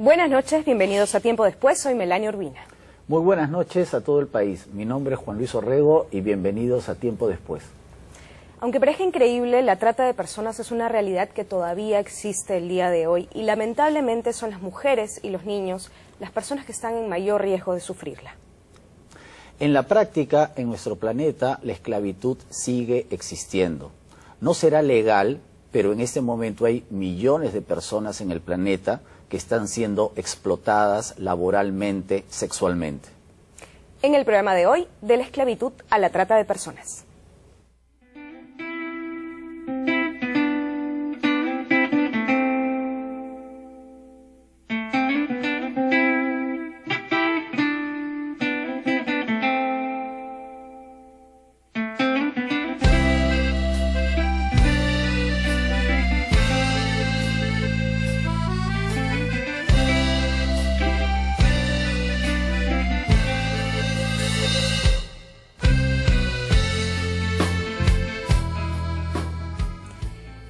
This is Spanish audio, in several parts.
Buenas noches, bienvenidos a Tiempo Después, soy Melania Urbina. Muy buenas noches a todo el país. Mi nombre es Juan Luis Orrego y bienvenidos a Tiempo Después. Aunque parezca increíble, la trata de personas es una realidad que todavía existe el día de hoy y lamentablemente son las mujeres y los niños las personas que están en mayor riesgo de sufrirla. En la práctica, en nuestro planeta, la esclavitud sigue existiendo. No será legal, pero en este momento hay millones de personas en el planeta que están siendo explotadas laboralmente, sexualmente. En el programa de hoy, de la esclavitud a la trata de personas.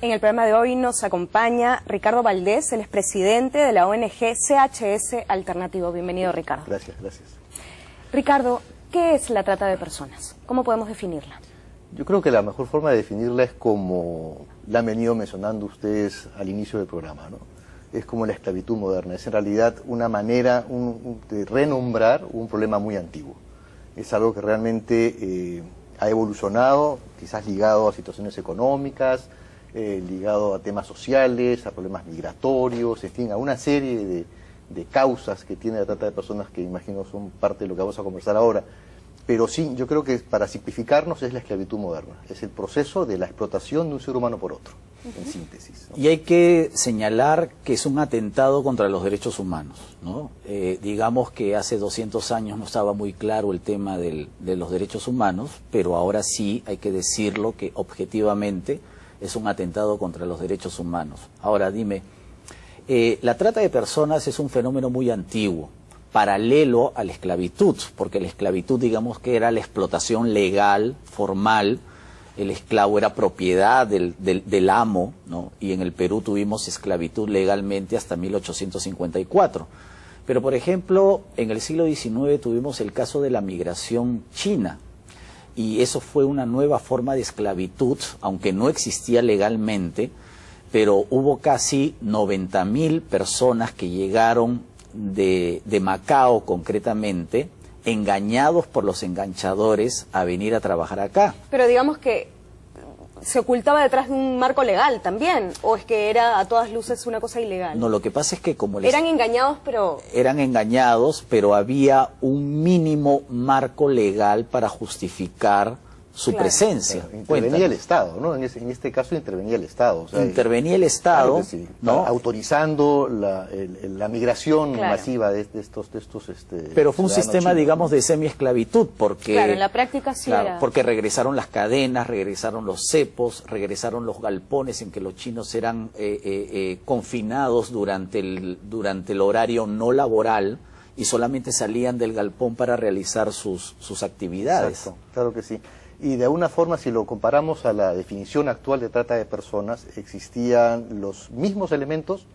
En el programa de hoy nos acompaña Ricardo Valdés, el expresidente de la ONG CHS Alternativo. Bienvenido, Ricardo. Gracias, gracias. Ricardo, ¿qué es la trata de personas? ¿Cómo podemos definirla? Yo creo que la mejor forma de definirla es como la han venido mencionando ustedes al inicio del programa, ¿no? Es como la esclavitud moderna, es en realidad una manera de renombrar un problema muy antiguo. Es algo que realmente ha evolucionado, quizás ligado a situaciones económicas, ligado a temas sociales, a problemas migratorios, en fin, a una serie de causas que tiene la trata de personas que imagino son parte de lo que vamos a conversar ahora. Pero sí, yo creo que para simplificarnos es la esclavitud moderna, es el proceso de la explotación de un ser humano por otro, en síntesis, ¿no? Y hay que señalar que es un atentado contra los derechos humanos, ¿no? Digamos que hace 200 años no estaba muy claro el tema de los derechos humanos, pero ahora sí hay que decirlo que objetivamente es un atentado contra los derechos humanos. Ahora dime, la trata de personas es un fenómeno muy antiguo, paralelo a la esclavitud, porque la esclavitud, digamos que era la explotación legal, formal, el esclavo era propiedad del amo, ¿no? Y en el Perú tuvimos esclavitud legalmente hasta 1854. Pero, por ejemplo, en el siglo XIX tuvimos el caso de la migración china, y eso fue una nueva forma de esclavitud, aunque no existía legalmente, pero hubo casi 90.000 personas que llegaron de Macao concretamente, engañados por los enganchadores a venir a trabajar acá. Pero digamos que se ocultaba detrás de un marco legal también, o es que era a todas luces una cosa ilegal. No, lo que pasa es que como eran engañados, pero... Eran engañados, pero había un mínimo marco legal para justificar su presencia. Claro, intervenía el Estado, ¿no? En este caso intervenía el Estado. O sea, intervenía el Estado, claro sí, ¿no? Autorizando la migración masiva de estos pero fue un sistema, digamos, de semi-esclavitud, porque... Claro, en la práctica sí era... Porque regresaron las cadenas, regresaron los cepos, regresaron los galpones en que los chinos eran confinados durante el horario no laboral y solamente salían del galpón para realizar sus actividades. Exacto, claro que sí. Y de alguna forma, si lo comparamos a la definición actual de trata de personas, existían los mismos elementos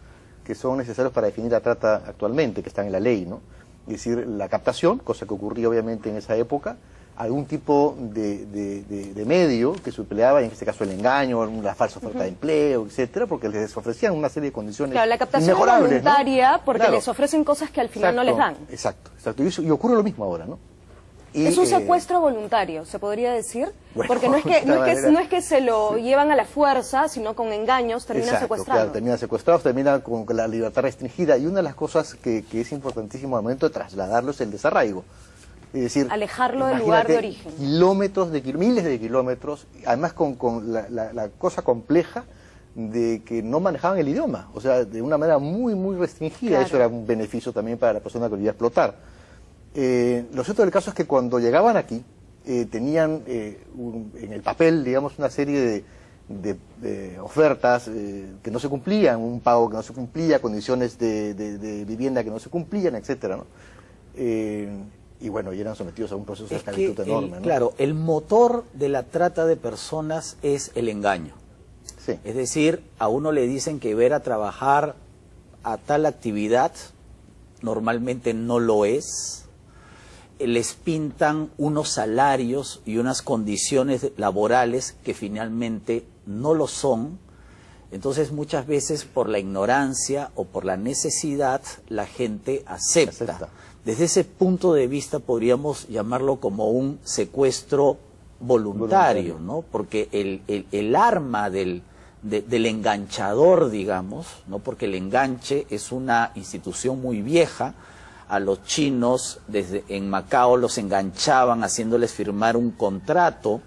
que son necesarios para definir la trata actualmente, que están en la ley, ¿no? Es decir, la captación, cosa que ocurría obviamente en esa época, algún tipo de medio que se empleaba, en este caso el engaño, la falsa oferta de empleo, etcétera, porque les ofrecían una serie de condiciones claro, la captación inmejorables, es voluntaria, ¿no? Porque claro, les ofrecen cosas que al final no les dan. Exacto. Y ocurre lo mismo ahora, ¿no? Y, es un secuestro voluntario, se podría decir, bueno, porque no es que se lo llevan a la fuerza, sino con engaños terminan secuestrados. Claro, terminan secuestrados, terminan con la libertad restringida, y una de las cosas que es importantísimo al momento de trasladarlo es el desarraigo. Es decir, alejarlo del lugar de origen. Miles de kilómetros, además con la cosa compleja de que no manejaban el idioma, o sea, de una manera muy, muy restringida. Claro. Eso era un beneficio también para la persona que lo iba a explotar. Lo cierto del caso es que cuando llegaban aquí, tenían en el papel, digamos, una serie de ofertas que no se cumplían, un pago que no se cumplía, condiciones de vivienda que no se cumplían, etcétera, ¿no? Y bueno, y eran sometidos a un proceso de esclavitud enorme, ¿no? Claro, el motor de la trata de personas es el engaño. Sí. Es decir, a uno le dicen que ir a trabajar a tal actividad normalmente no lo es. Les pintan unos salarios y unas condiciones laborales que finalmente no lo son. Entonces muchas veces por la ignorancia o por la necesidad la gente acepta. Desde ese punto de vista podríamos llamarlo como un secuestro voluntario, ¿no? Porque el arma del enganchador, digamos, ¿no? Porque el enganche es una institución muy vieja. A los chinos en Macao los enganchaban haciéndoles firmar un contrato.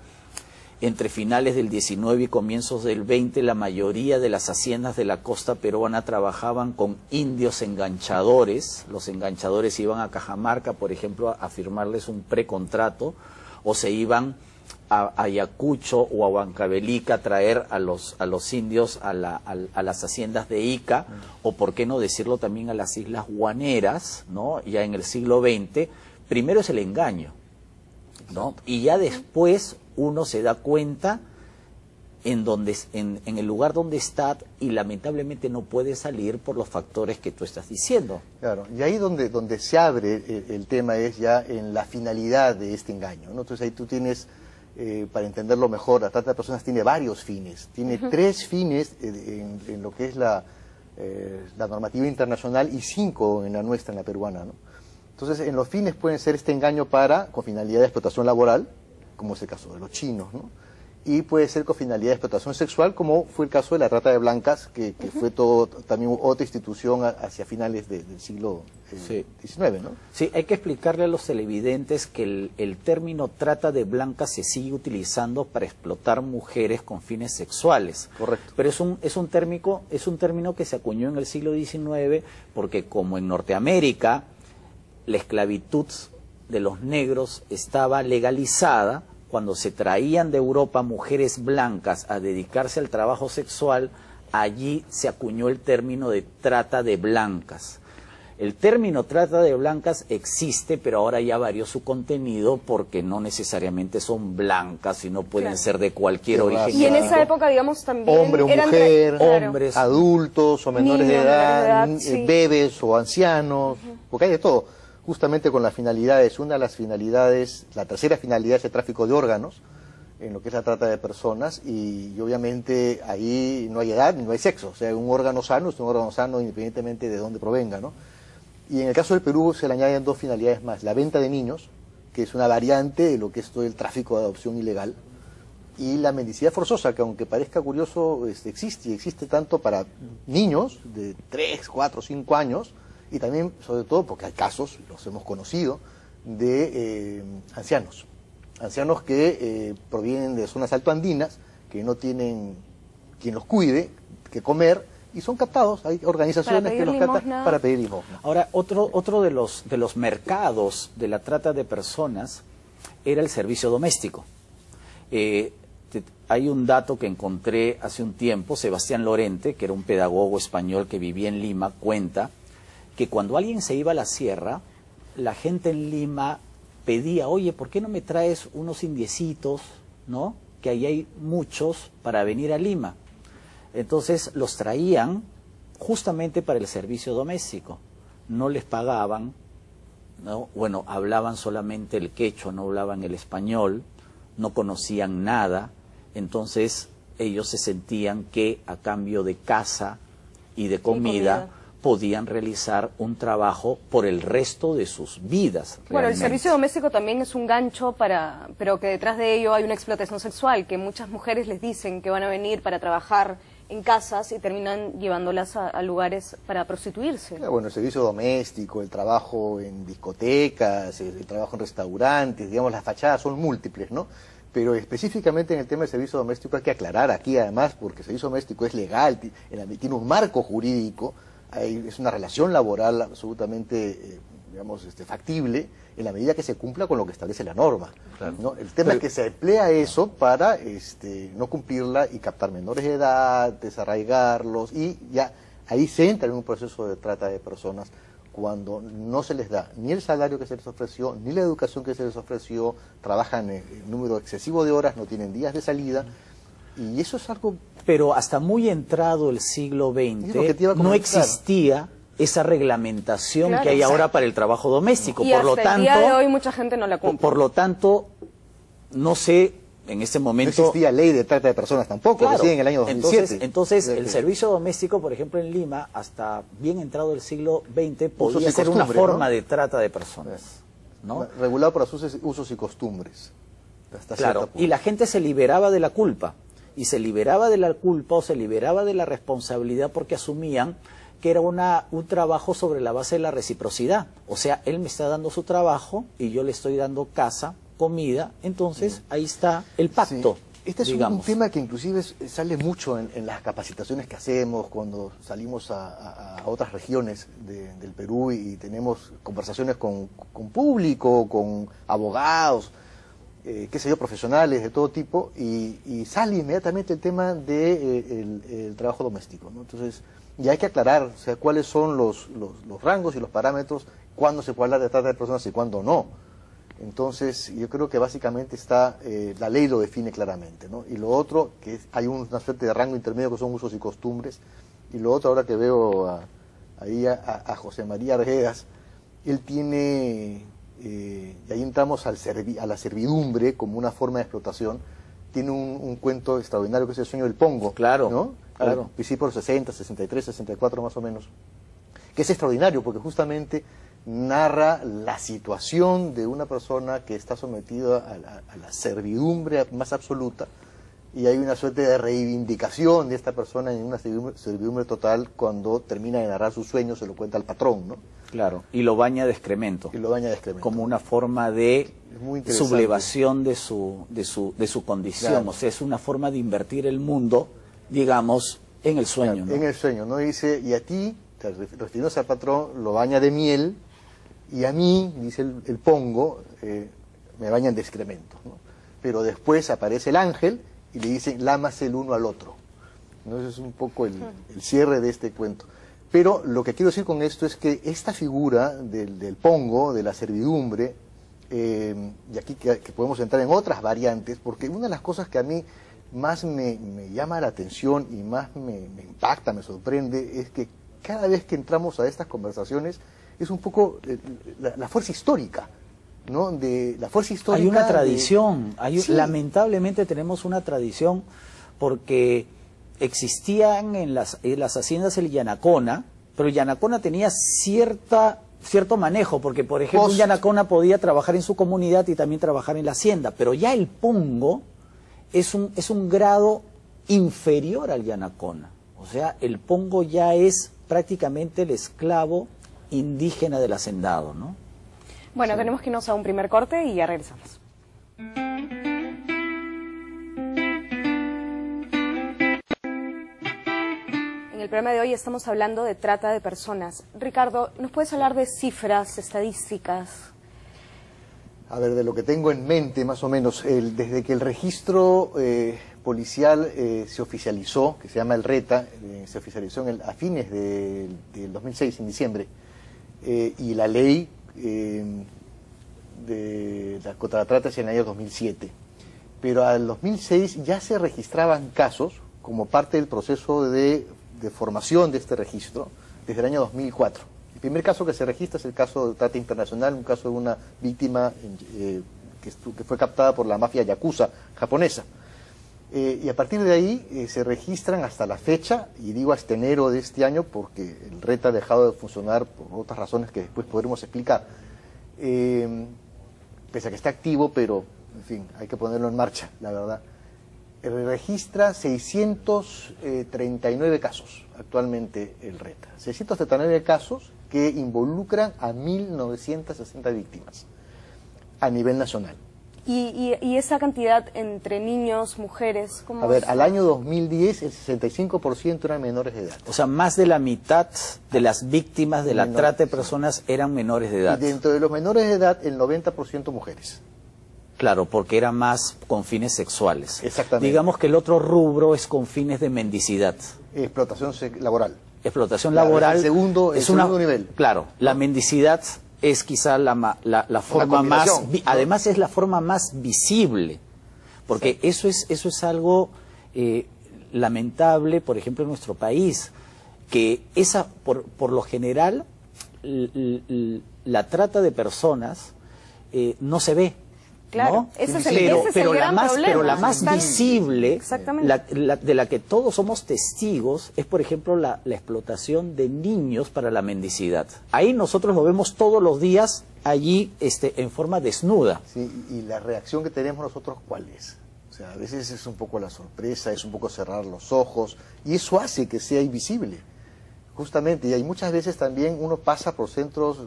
Entre finales del 19 y comienzos del 20, la mayoría de las haciendas de la costa peruana trabajaban con indios enganchadores. Los enganchadores iban a Cajamarca, por ejemplo, a firmarles un precontrato, o se iban a Ayacucho o a Huancavelica a traer a los indios a las haciendas de Ica, o por qué no decirlo también a las islas Guaneras, ¿no? Ya en el siglo XX, primero es el engaño, ¿no? Y ya después uno se da cuenta en el lugar donde está y lamentablemente no puede salir por los factores que tú estás diciendo. Claro, y ahí donde se abre el tema es ya en la finalidad de este engaño, ¿no? Entonces ahí tú tienes, para entenderlo mejor, la trata de personas tiene varios fines, tiene 3 fines en lo que es la normativa internacional y 5 en la nuestra, en la peruana, ¿no? Entonces en los fines pueden ser este engaño con finalidad de explotación laboral, como es el caso de los chinos, ¿no? Y puede ser con finalidad de explotación sexual, como fue el caso de la trata de blancas, que fue también otra institución hacia finales del siglo XIX, ¿no? Sí, hay que explicarle a los televidentes que el término trata de blancas se sigue utilizando para explotar mujeres con fines sexuales. Correcto. Pero es un término que se acuñó en el siglo XIX porque como en Norteamérica la esclavitud de los negros estaba legalizada, cuando se traían de Europa mujeres blancas a dedicarse al trabajo sexual, allí se acuñó el término de trata de blancas. El término trata de blancas existe, pero ahora ya varió su contenido porque no necesariamente son blancas, sino pueden ser de cualquier origen. Y en esa época, digamos, también hombre o eran mujer, hombres, adultos o menores de edad, sí, bebés o ancianos, porque hay de todo. Justamente con las finalidades, una de las finalidades, la tercera finalidad es el tráfico de órganos, en lo que es la trata de personas, y obviamente ahí no hay edad ni no hay sexo, o sea, un órgano sano es un órgano sano independientemente de dónde provenga, ¿no? Y en el caso del Perú se le añaden 2 finalidades más, la venta de niños, que es una variante de lo que es todo el tráfico de adopción ilegal, y la mendicidad forzosa, que aunque parezca curioso, existe tanto para niños de 3, 4, 5 años, y también, sobre todo, porque hay casos, los hemos conocido, de ancianos que provienen de zonas altoandinas, que no tienen quien los cuide, que comer, y son captados. Hay organizaciones que los captan para pedir limosna. Ahora, otro de los mercados de la trata de personas era el servicio doméstico. Hay un dato que encontré hace un tiempo, Sebastián Lorente, que era un pedagogo español que vivía en Lima, cuenta que cuando alguien se iba a la sierra, la gente en Lima pedía, oye, ¿por qué no me traes unos indiecitos, ¿no? Que ahí hay muchos para venir a Lima. Entonces los traían justamente para el servicio doméstico. No les pagaban, ¿no? Bueno, hablaban solamente el quechua, no hablaban el español, no conocían nada. Entonces ellos se sentían que a cambio de casa y de comida podían realizar un trabajo por el resto de sus vidas. Bueno, el servicio doméstico también es un gancho pero que detrás de ello hay una explotación sexual, que muchas mujeres les dicen que van a venir para trabajar en casas y terminan llevándolas a lugares para prostituirse. Bueno, el servicio doméstico, el trabajo en discotecas, el trabajo en restaurantes, digamos, las fachadas son múltiples, ¿no? Pero específicamente en el tema del servicio doméstico hay que aclarar aquí, además, porque el servicio doméstico es legal, tiene un marco jurídico, es una relación laboral absolutamente, digamos, factible, en la medida que se cumpla con lo que establece la norma, ¿no? El tema es que se emplea eso para no cumplirla y captar menores de edad, desarraigarlos, y ya ahí se entra en un proceso de trata de personas cuando no se les da ni el salario que se les ofreció, ni la educación que se les ofreció, trabajan en número excesivo de horas, no tienen días de salida, y eso es algo... Pero hasta muy entrado el siglo XX no existía esa reglamentación Claro, que hay ahora exacto. para el trabajo doméstico. Y Por lo hasta el día de tanto, hoy mucha gente no la cumple. por lo tanto, no sé, en este No momento... existía ley de trata de personas tampoco, Claro. recién en el año 2007. Entonces, el servicio doméstico, por ejemplo, en Lima, hasta bien entrado el siglo XX, podía y ser una costumbres, forma ¿no? de trata de personas, ¿no? Regulado por los usos y costumbres. Hasta Claro, cierto punto. y la gente se liberaba de la culpa, y se liberaba de la culpa o se liberaba de la responsabilidad porque asumían que era un trabajo sobre la base de la reciprocidad. O sea, él me está dando su trabajo y yo le estoy dando casa, comida, entonces ahí está el pacto. Sí. Este es un digamos. tema que inclusive sale mucho en las capacitaciones que hacemos cuando salimos a otras regiones del Perú y tenemos conversaciones con público, con abogados, qué sé yo, profesionales de todo tipo, y sale inmediatamente el tema del el trabajo doméstico, ¿no? Entonces, ya hay que aclarar, o sea, cuáles son los rangos y los parámetros, cuándo se puede hablar de trata de personas y cuándo no. Entonces, yo creo que básicamente está, la ley lo define claramente, ¿no? Y lo otro, que hay una suerte de rango intermedio que son usos y costumbres, y lo otro, ahora que veo ahí a José María Arguedas, él tiene, y ahí entramos a la servidumbre como una forma de explotación, tiene un cuento extraordinario que es El sueño del Pongo, Claro, ¿no? claro. Al principio de los 60, 63, 64 más o menos, que es extraordinario porque justamente narra la situación de una persona que está sometida a la servidumbre más absoluta, y hay una suerte de reivindicación de esta persona en una servidumbre total cuando termina de narrar sus sueños, se lo cuenta al patrón, ¿no? Claro, y lo baña de excremento. Y lo baña de excremento. Como una forma de Es muy interesante. sublevación de su condición. Claro. O sea, es una forma de invertir el mundo, digamos, en el sueño, ¿no? En el sueño, ¿no? Dice, y a ti, refiriéndose al patrón, lo baña de miel, y a mí, dice el Pongo, me bañan de excremento, ¿no? Pero después aparece el ángel y le dicen, lámase el uno al otro. ¿No? Ese es un poco el cierre de este cuento. Pero lo que quiero decir con esto es que esta figura del Pongo, de la servidumbre, y aquí que podemos entrar en otras variantes, porque una de las cosas que a mí más me llama la atención y más me impacta, me sorprende, es que cada vez que entramos a estas conversaciones es un poco la fuerza histórica, ¿no? De la fuerza histórica. Hay una tradición, Sí. lamentablemente tenemos una tradición porque existían en las haciendas el Yanacona, pero el Yanacona tenía cierto manejo, porque por ejemplo un Yanacona podía trabajar en su comunidad y también trabajar en la hacienda, pero ya el Pongo es un grado inferior al Yanacona. O sea, el Pongo ya es prácticamente el esclavo indígena del hacendado, ¿no? Bueno, tenemos que irnos a un primer corte y ya regresamos. En el programa de hoy estamos hablando de trata de personas. Ricardo, ¿nos puedes hablar de cifras, estadísticas? A ver, de lo que tengo en mente, más o menos, desde que el registro policial se oficializó, que se llama el RETA, se oficializó a fines del 2006, en diciembre, y la ley contra la trata es en el año 2007. Pero al 2006 ya se registraban casos como parte del proceso de formación de este registro desde el año 2004. El primer caso que se registra es el caso de trata internacional, un caso de una víctima que fue captada por la mafia yakuza japonesa. Y a partir de ahí se registran hasta la fecha, y digo hasta enero de este año porque el RETA ha dejado de funcionar por otras razones que después podremos explicar. Pese a que está activo, pero en fin, hay que ponerlo en marcha, la verdad. Registra 639 casos actualmente el RETA. 639 casos que involucran a 1.960 víctimas a nivel nacional. ¿Y esa cantidad entre niños, mujeres? ¿Cómo A ver, es? al año 2010 el 65% eran menores de edad. O sea, más de la mitad de las víctimas de la Menores, trata de sí. personas eran menores de edad. Y dentro de los menores de edad, el 90% mujeres. Claro, porque era más con fines sexuales. Exactamente. Digamos que el otro rubro es con fines de mendicidad. Explotación laboral. Explotación Claro, laboral. es el segundo nivel. Claro, la mendicidad es quizá la forma más... combinación, ¿no? Además es la forma más visible, porque eso es algo lamentable, por ejemplo, en nuestro país. que por lo general, la trata de personas no se ve. Claro, ¿no? ese es el gran problema. Pero la más visible, Exactamente. de la que todos somos testigos, es por ejemplo la explotación de niños para la mendicidad. Ahí nosotros lo vemos todos los días allí en forma desnuda. Sí, y la reacción que tenemos nosotros, ¿cuál es? O sea, a veces es un poco la sorpresa, es un poco cerrar los ojos, y eso hace que sea invisible. Justamente, y hay muchas veces también uno pasa por centros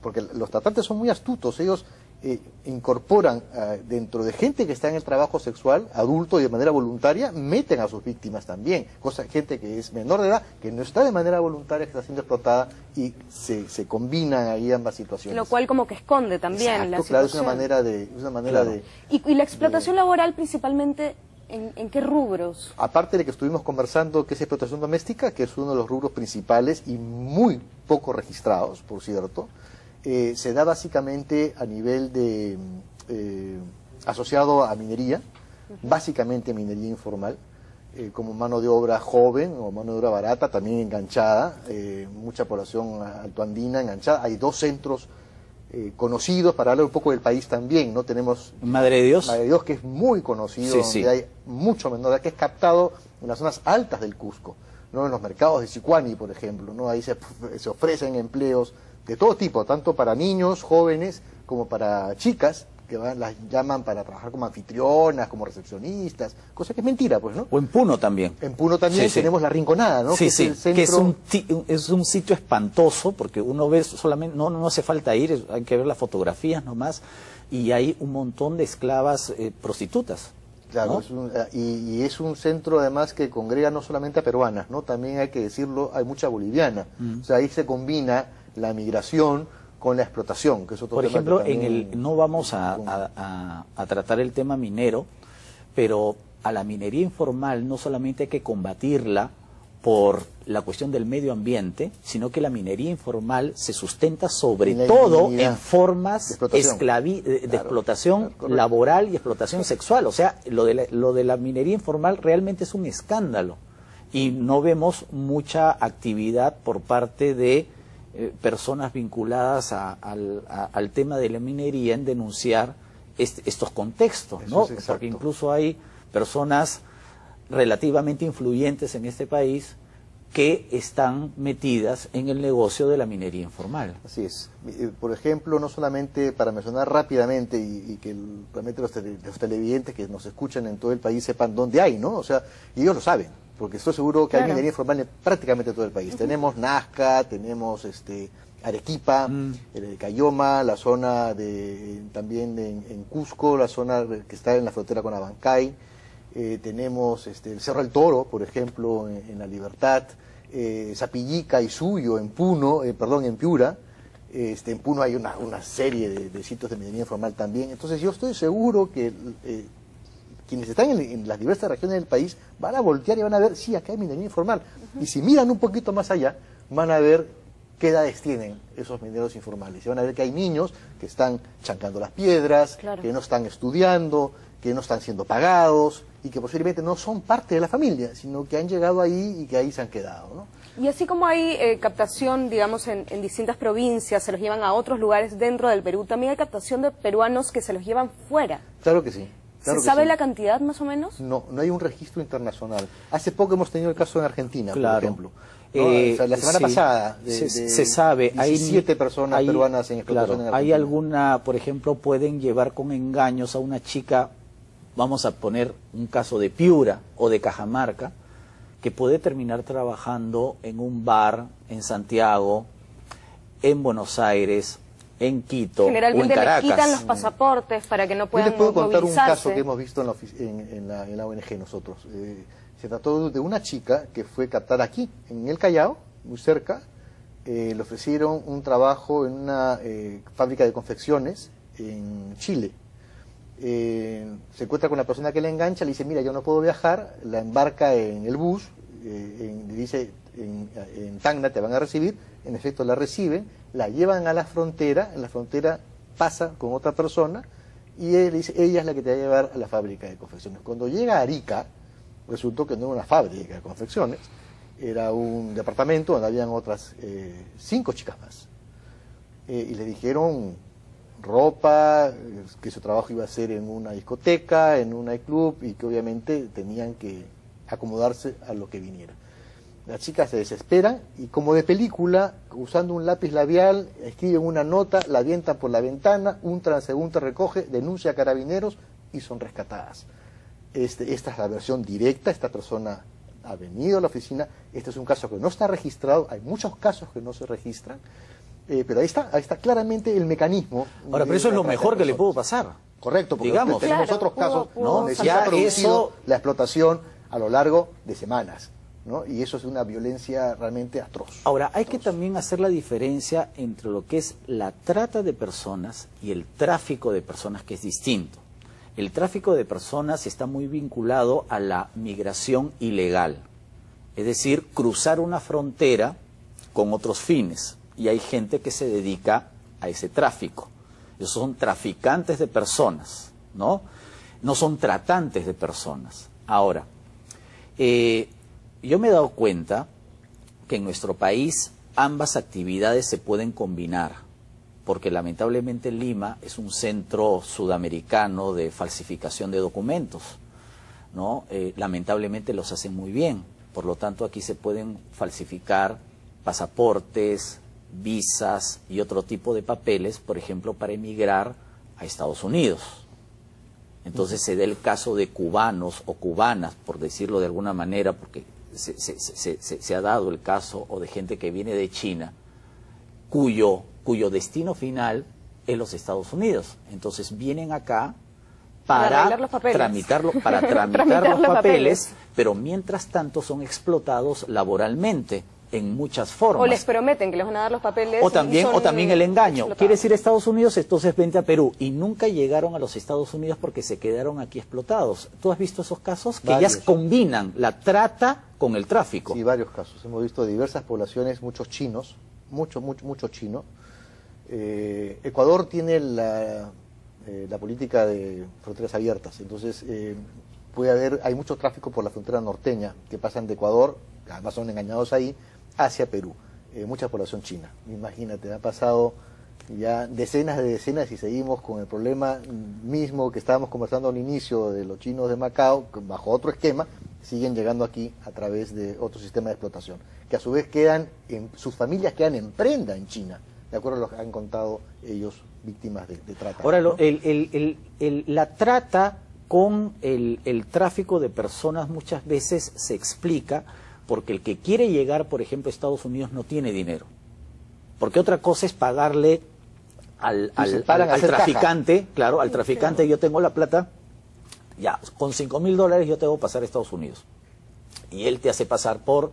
porque los tratantes son muy astutos, ellos incorporan dentro de gente que está en el trabajo sexual, adulto y de manera voluntaria, meten a sus víctimas también, gente que es menor de edad, que no está de manera voluntaria, que está siendo explotada, y se combinan ahí ambas situaciones. Lo cual como que esconde también. Exacto, la claro, situación. es una manera de... ¿Y la explotación laboral principalmente en qué rubros? Aparte de que estuvimos conversando, que es explotación doméstica, que es uno de los rubros principales y muy poco registrados, por cierto, se da básicamente a nivel de asociado a minería, básicamente minería informal, como mano de obra joven o mano de obra barata, también enganchada, mucha población altoandina enganchada. Hay 2 centros conocidos, para hablar un poco del país también, ¿no? Tenemos Madre de Dios, que es muy conocido, donde hay mucho menor, que es captado en las zonas altas del Cusco, ¿no? En los mercados de Sicuani, por ejemplo, ¿no? Ahí se ofrecen empleos de todo tipo, tanto para niños, jóvenes, como para chicas, que las llaman para trabajar como anfitrionas, como recepcionistas, cosa que es mentira, pues, ¿no? o en Puno también. En Puno también tenemos La Rinconada, ¿no? Sí, que sí, es el centro... que es un sitio espantoso, porque uno ve solamente, no hace falta ir, hay que ver las fotografías nomás, y hay un montón de esclavas prostitutas. Claro, ¿no? y es un centro además que congrega no solamente a peruanas, ¿no? También hay que decirlo, hay mucha boliviana. O sea, ahí se combina la migración con la explotación, que es otro Por tema ejemplo, que también... no vamos a tratar el tema minero, pero a la minería informal no solamente hay que combatirla por la cuestión del medio ambiente, sino que la minería informal se sustenta sobre todo en formas de explotación laboral y explotación sexual. O sea, lo de la minería informal realmente es un escándalo y no vemos mucha actividad por parte de personas vinculadas al tema de la minería en denunciar estos contextos, ¿no? Porque incluso hay personas relativamente influyentes en este país que están metidas en el negocio de la minería informal. Así es. Por ejemplo, no solamente para mencionar rápidamente y que realmente los televidentes que nos escuchan en todo el país sepan dónde hay, ¿no? O sea, y ellos lo saben, porque estoy seguro que hay minería informal en prácticamente todo el país. Tenemos Nazca, tenemos Arequipa, Cayoma, la zona también en Cusco, la zona que está en la frontera con Abancay. Tenemos el Cerro del Toro, por ejemplo, en La Libertad, Sapillica y Suyo en Puno, en Piura. En Puno hay una serie de sitios de minería informal también. Entonces yo estoy seguro que quienes están en las diversas regiones del país van a voltear y van a ver, sí, acá hay minería informal. Y si miran un poquito más allá, van a ver qué edades tienen esos mineros informales. Y van a ver que hay niños que están chancando las piedras, que no están estudiando, que no están siendo pagados y que posiblemente no son parte de la familia, sino que han llegado ahí y que ahí se han quedado, ¿no? Y así como hay captación, digamos, en distintas provincias, se los llevan a otros lugares dentro del Perú, también hay captación de peruanos que se los llevan fuera. Claro que sí. ¿Se sabe la cantidad más o menos? No hay un registro internacional. Hace poco hemos tenido el caso en Argentina, por ejemplo. La semana pasada se sabe, 17 personas peruanas en explotación en Argentina. Hay alguna, por ejemplo, pueden llevar con engaños a una chica, vamos a poner un caso de Piura o de Cajamarca, que puede terminar trabajando en un bar en Santiago, en Buenos Aires, en Quito o en Caracas. Generalmente le quitan los pasaportes para que no puedan movilizarse. Yo les puedo contar un caso que hemos visto en la ONG nosotros. Se trató de una chica que fue captada aquí, en el Callao, muy cerca. Le ofrecieron un trabajo en una fábrica de confecciones en Chile. Se encuentra con la persona que la engancha, le dice, mira, yo no puedo viajar, la embarca en el bus, le dice, en Tacna te van a recibir, en efecto la reciben, la llevan a la frontera, en la frontera pasa con otra persona, y él dice, ella es la que te va a llevar a la fábrica de confecciones. Cuando llega a Arica, resultó que no era una fábrica de confecciones, Era un departamento donde habían otras 5 chicas más. Y le dijeron ropa, que su trabajo iba a ser en una discoteca, en un nightclub, y que obviamente tenían que acomodarse a lo que viniera. Las chicas se desesperan y, como de película, usando un lápiz labial, escriben una nota, la avientan por la ventana, un transeúnte recoge, denuncia a carabineros y son rescatadas. Esta es la versión directa. Esta persona ha venido a la oficina. Este es un caso que no está registrado. Hay muchos casos que no se registran, pero ahí está claramente el mecanismo. Ahora, pero eso es lo mejor que le pudo pasar. Correcto, porque digamos, tenemos otros casos donde se ya ha producido eso... la explotación a lo largo de semanas, ¿no? Y eso es una violencia realmente atroz. Ahora, hay que también hacer la diferencia entre lo que es la trata de personas y el tráfico de personas, que es distinto. El tráfico de personas está muy vinculado a la migración ilegal, es decir, cruzar una frontera con otros fines, y hay gente que se dedica a ese tráfico. Esos son traficantes de personas, ¿no? No son tratantes de personas. Ahora, yo me he dado cuenta que en nuestro país ambas actividades se pueden combinar, porque lamentablemente Lima es un centro sudamericano de falsificación de documentos, ¿no? Lamentablemente los hacen muy bien, por lo tanto aquí se pueden falsificar pasaportes, visas y otro tipo de papeles, por ejemplo, para emigrar a Estados Unidos. Entonces se da el caso de cubanos o cubanas, por decirlo de alguna manera, porque se ha dado el caso, o de gente que viene de China, cuyo destino final es los Estados Unidos. Entonces vienen acá para tramitar los papeles, pero mientras tanto son explotados laboralmente en muchas formas. O les prometen que les van a dar los papeles. O también el engaño. ¿Quieres ir a Estados Unidos? Entonces vente a Perú. Y nunca llegaron a los Estados Unidos porque se quedaron aquí explotados. ¿Tú has visto esos casos? Que ya combinan la trata con el tráfico. Sí, varios casos. Hemos visto diversas poblaciones, muchos chinos, mucho chino. Ecuador tiene la política de fronteras abiertas. Entonces hay mucho tráfico por la frontera norteña, que pasan de Ecuador, además son engañados ahí, hacia Perú. Mucha población china. Imagínate, han pasado ya decenas de decenas y seguimos con el problema mismo que estábamos conversando al inicio de los chinos de Macao, que bajo otro esquema, siguen llegando aquí a través de otro sistema de explotación, que a su vez sus familias quedan en prenda en China, de acuerdo a lo que han contado ellos, víctimas de trata. Ahora, ¿no? la trata con el tráfico de personas muchas veces se explica porque el que quiere llegar, por ejemplo, a Estados Unidos no tiene dinero. Porque otra cosa es pagarle al traficante, caja. Claro, al traficante, yo tengo la plata, ya, con $5.000 yo te hago pasar a Estados Unidos. Y él te hace pasar por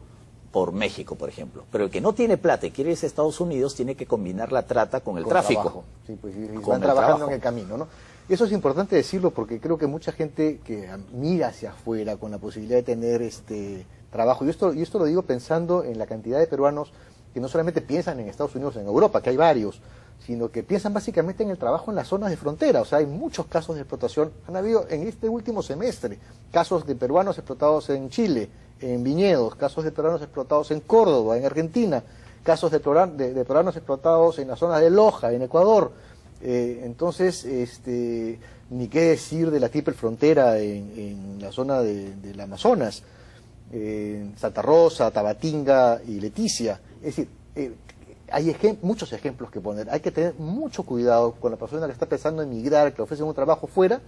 México, por ejemplo. Pero el que no tiene plata y quiere irse a Estados Unidos tiene que combinar la trata con el tráfico. Trabajo. Sí, pues, y van trabajando en el camino, ¿no? Eso es importante decirlo porque creo que mucha gente que mira hacia afuera con la posibilidad de tener trabajo, y esto lo digo pensando en la cantidad de peruanos que no solamente piensan en Estados Unidos, en Europa, que hay varios, sino que piensan básicamente en el trabajo en las zonas de frontera. O sea, hay muchos casos de explotación. Han habido en este último semestre casos de peruanos explotados en Chile, en viñedos, casos de peruanos explotados en Córdoba, en Argentina, casos de peruanos explotados en la zona de Loja, en Ecuador. Entonces, ni qué decir de la triple frontera en la zona del Amazonas, Santa Rosa, Tabatinga y Leticia. Es decir, hay muchos ejemplos que poner. Hay que tener mucho cuidado con la persona que está pensando en migrar, que ofrece un trabajo fuera,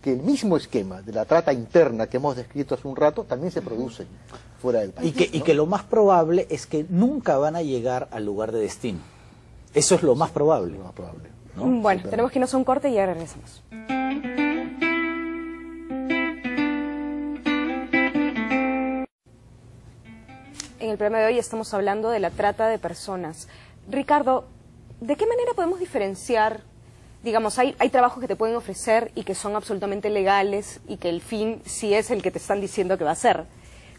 que el mismo esquema de la trata interna que hemos descrito hace un rato también se produce fuera del país. Y que lo más probable es que nunca van a llegar al lugar de destino. Eso es lo más probable. Lo más probable. ¿No? Bueno, tenemos que irnos a un corte y ya regresamos. En el programa de hoy estamos hablando de la trata de personas. Ricardo, ¿de qué manera podemos diferenciar? Digamos, hay trabajos que te pueden ofrecer y que son absolutamente legales y que el fin sí es el que te están diciendo que va a ser.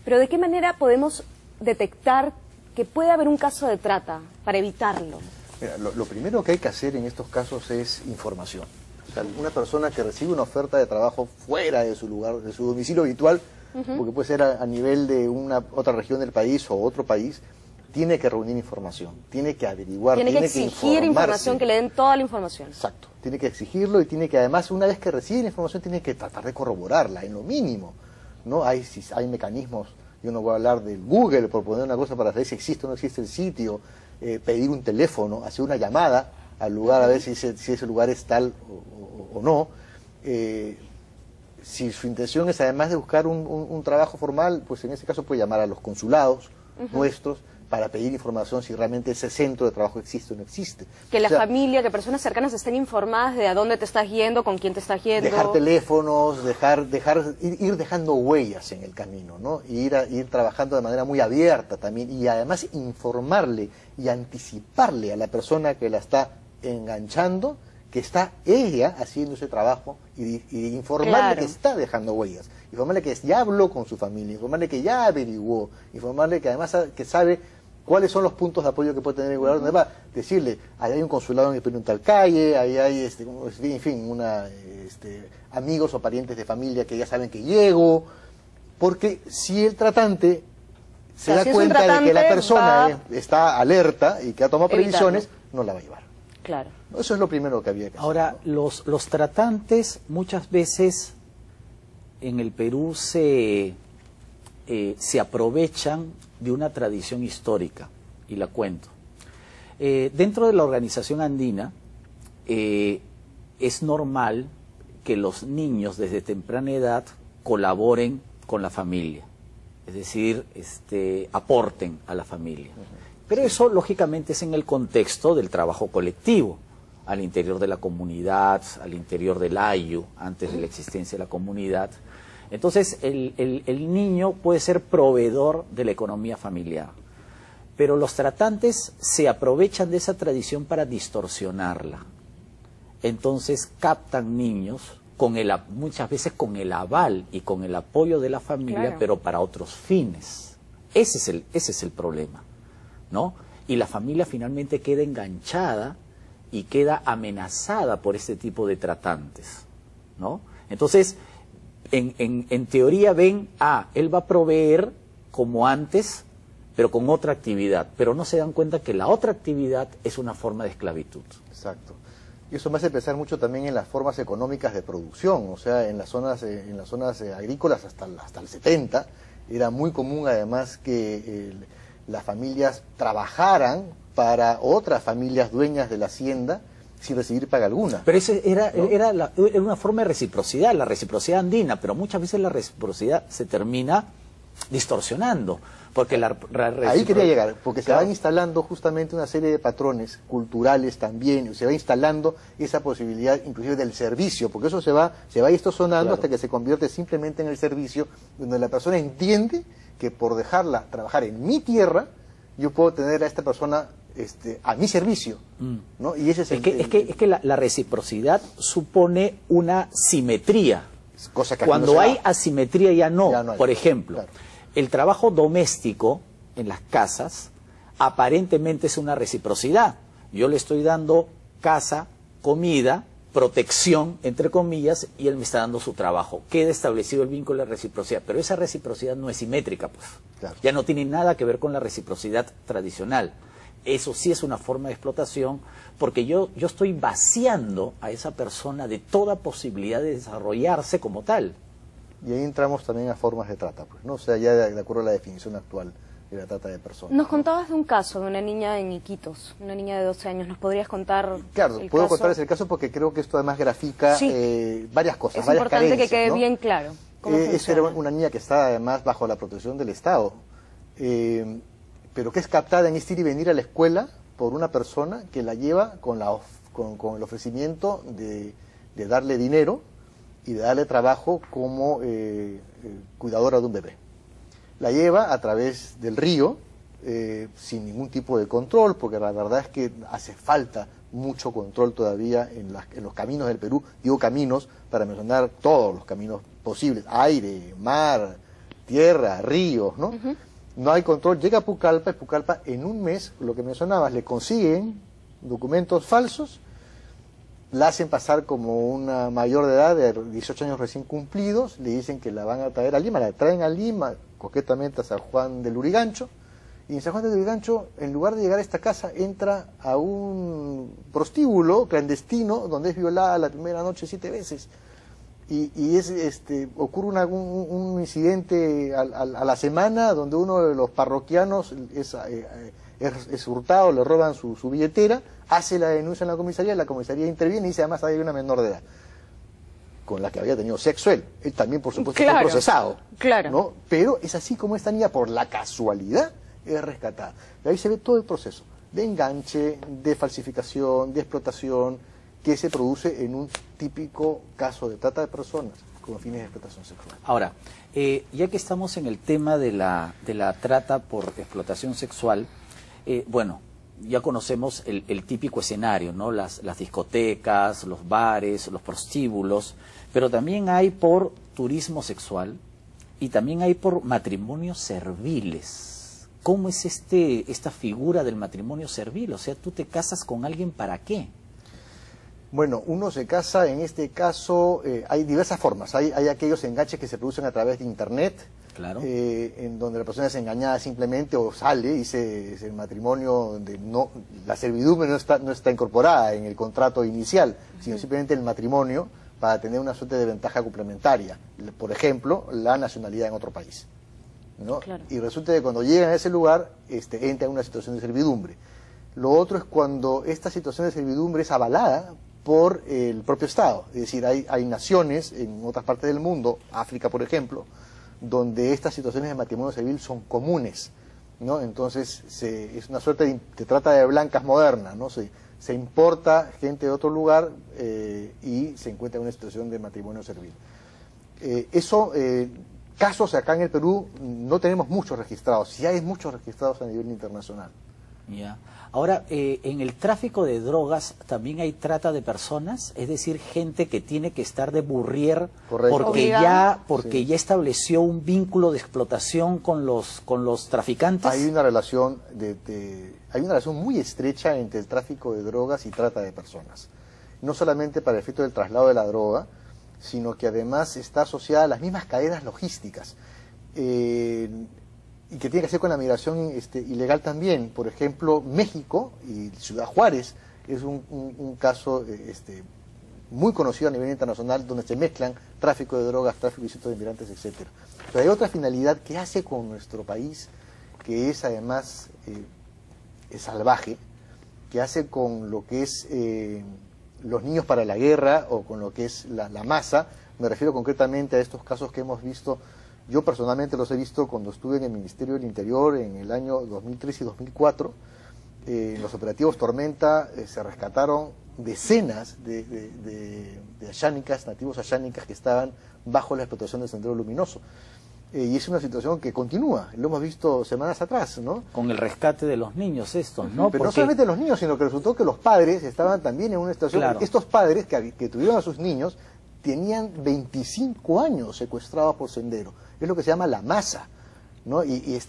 Pero ¿de qué manera podemos detectar que puede haber un caso de trata para evitarlo? Mira, lo primero que hay que hacer en estos casos es información. O sea, una persona que recibe una oferta de trabajo fuera de su lugar, de su domicilio habitual, porque puede ser a nivel de otra región del país o otro país, tiene que reunir información, tiene que averiguar, tiene que exigir información, que le den toda la información. Exacto, tiene que exigirlo y tiene que además, una vez que recibe la información, tiene que tratar de corroborarla, en lo mínimo, ¿no? Hay mecanismos, yo no voy a hablar del Google, por poner una cosa para saber si existe o no existe el sitio, pedir un teléfono, hacer una llamada al lugar a ver si ese lugar es tal o no. Si su intención es, además de buscar un trabajo formal, pues en ese caso puede llamar a los consulados nuestros para pedir información si realmente ese centro de trabajo existe o no existe. Que la familia, que personas cercanas estén informadas de a dónde te estás yendo, con quién te estás yendo. Dejar teléfonos, ir dejando huellas en el camino, ¿no? Ir trabajando de manera muy abierta también, y además informarle y anticiparle a la persona que la está enganchando que está ella haciendo ese trabajo, y informarle que está dejando huellas, informarle que ya habló con su familia, informarle que ya averiguó, informarle que además que sabe cuáles son los puntos de apoyo que puede tener el gobierno, donde va, decirle, ahí hay un consulado en tal calle, ahí hay, en fin, amigos o parientes de familia que ya saben que llego, porque si el tratante se da cuenta de que la persona está alerta y que ha tomado previsiones, no la va a llevar. Claro. Eso es lo primero que había que hacer. Ahora, los tratantes muchas veces en el Perú se aprovechan de una tradición histórica, y la cuento. Dentro de la organización andina es normal que los niños desde temprana edad colaboren con la familia, es decir, aporten a la familia. Pero eso lógicamente es en el contexto del trabajo colectivo, al interior de la comunidad, al interior del AYU, antes de la existencia de la comunidad. Entonces el niño puede ser proveedor de la economía familiar, pero los tratantes se aprovechan de esa tradición para distorsionarla. Entonces captan niños muchas veces con el aval y con el apoyo de la familia, claro, pero para otros fines. Ese es el problema, ¿no? Y la familia finalmente queda enganchada y queda amenazada por este tipo de tratantes, ¿no? Entonces, en teoría ven, él va a proveer como antes, pero con otra actividad, pero no se dan cuenta que la otra actividad es una forma de esclavitud. Exacto. Y eso me hace pensar mucho también en las formas económicas de producción, o sea, en las zonas agrícolas hasta el 70, era muy común además que las familias trabajaran para otras familias dueñas de la hacienda sin recibir paga alguna. Pero eso era una forma de reciprocidad, la reciprocidad andina, pero muchas veces la reciprocidad se termina distorsionando, porque ahí quería llegar, porque claro, se van instalando justamente una serie de patrones culturales también, se va instalando esa posibilidad inclusive del servicio, porque eso se va distorsionando, claro, hasta que se convierte simplemente en el servicio, donde la persona entiende que por dejarla trabajar en mi tierra, yo puedo tener a esta persona a mi servicio, ¿no? Y ese es que la reciprocidad supone una simetría. Cosa que cuando hay asimetría ya no hay. Por ejemplo, claro, el trabajo doméstico en las casas aparentemente es una reciprocidad. Yo le estoy dando casa, comida, protección, entre comillas, y él me está dando su trabajo. Queda establecido el vínculo de reciprocidad, pero esa reciprocidad no es simétrica, pues. Claro. Ya no tiene nada que ver con la reciprocidad tradicional. Eso sí es una forma de explotación, porque yo estoy vaciando a esa persona de toda posibilidad de desarrollarse como tal. Y ahí entramos también a formas de trata, pues, ¿no? O sea, ya de acuerdo a la definición actual de la trata de personas. Nos contabas de un caso de una niña en Iquitos, una niña de 12 años. ¿Nos podrías contar Claro, puedo contarles el caso porque creo que esto además grafica varias cosas, es varias importante carencias, que quede ¿no? bien claro. Esa era una niña que está además bajo la protección del Estado, pero que es captada en este ir y venir a la escuela por una persona que la lleva con el ofrecimiento de darle dinero y de darle trabajo como cuidadora de un bebé. La lleva a través del río, sin ningún tipo de control, porque la verdad es que hace falta mucho control todavía en los caminos del Perú. Digo caminos para mencionar todos los caminos posibles: aire, mar, tierra, ríos, ¿no? No hay control. Llega a Pucallpa, y Pucallpa en un mes, lo que mencionabas, le consiguen documentos falsos, la hacen pasar como una mayor de edad, de 18 años recién cumplidos, le dicen que la van a traer a Lima, la traen a Lima, coquetamente a San Juan del Lurigancho, y en San Juan del Lurigancho, en lugar de llegar a esta casa, entra a un prostíbulo clandestino, donde es violada la primera noche 7 veces. Y ocurre un incidente a la semana, donde uno de los parroquianos es hurtado, le roban su billetera, hace la denuncia en la comisaría interviene y dice además hay una menor de edad con la que había tenido sexo él también por supuesto fue procesado, ¿no? Pero es así como esta niña por la casualidad es rescatada. Y ahí se ve todo el proceso de enganche, de falsificación, de explotación que se produce en un típico caso de trata de personas con fines de explotación sexual. Ahora, ya que estamos en el tema de la trata por explotación sexual, bueno, ya conocemos el típico escenario, ¿no? Las discotecas, los bares, los prostíbulos, pero también hay por turismo sexual y también hay por matrimonios serviles. ¿Cómo es esta figura del matrimonio servil? O sea, ¿tú te casas con alguien para qué? Bueno, uno se casa, en este caso, hay diversas formas. Hay aquellos enganches que se producen a través de Internet, claro. En donde la persona es engañada simplemente o sale, dice el matrimonio donde la servidumbre no está incorporada en el contrato inicial, sino simplemente el matrimonio para tener una suerte de ventaja complementaria. Por ejemplo, la nacionalidad en otro país, ¿no? Claro. Y resulta que cuando llegan a ese lugar, entra en una situación de servidumbre. Lo otro es cuando esta situación de servidumbre es avalada por el propio Estado. Es decir, hay naciones en otras partes del mundo, África por ejemplo, donde estas situaciones de matrimonio servil son comunes, ¿no? Entonces es una suerte de trata de blancas moderna, ¿no? Se importa gente de otro lugar y se encuentra en una situación de matrimonio servil. Casos acá en el Perú no tenemos muchos registrados, sí hay muchos registrados a nivel internacional. Ya. Ahora, en el tráfico de drogas también hay trata de personas, es decir, gente que tiene que estar de burrier porque ya estableció un vínculo de explotación con los traficantes. Hay una relación hay una relación muy estrecha entre el tráfico de drogas y trata de personas. No solamente para el efecto del traslado de la droga, sino que además está asociada a las mismas cadenas logísticas. Y que tiene que hacer con la migración ilegal también. Por ejemplo, México y Ciudad Juárez es un caso muy conocido a nivel internacional donde se mezclan tráfico de drogas, tráfico ilícito de inmigrantes, etc. Pero hay otra finalidad que hace con nuestro país, que es además salvaje, que hace con lo que es los niños para la guerra o con lo que es la masa. Me refiero concretamente a estos casos que hemos visto. Yo personalmente los he visto cuando estuve en el Ministerio del Interior en el año 2003 y 2004. En los operativos Tormenta se rescataron decenas de ayánicas, nativos ayánicas que estaban bajo la explotación del Sendero Luminoso. Y es una situación que continúa, lo hemos visto semanas atrás, ¿no? Con el rescate de los niños estos, ¿no? Pero no solamente los niños, sino que resultó que los padres estaban también en una situación... Claro. Estos padres que tuvieron a sus niños tenían 25 años secuestrados por Sendero. Es lo que se llama la masa, ¿no? Y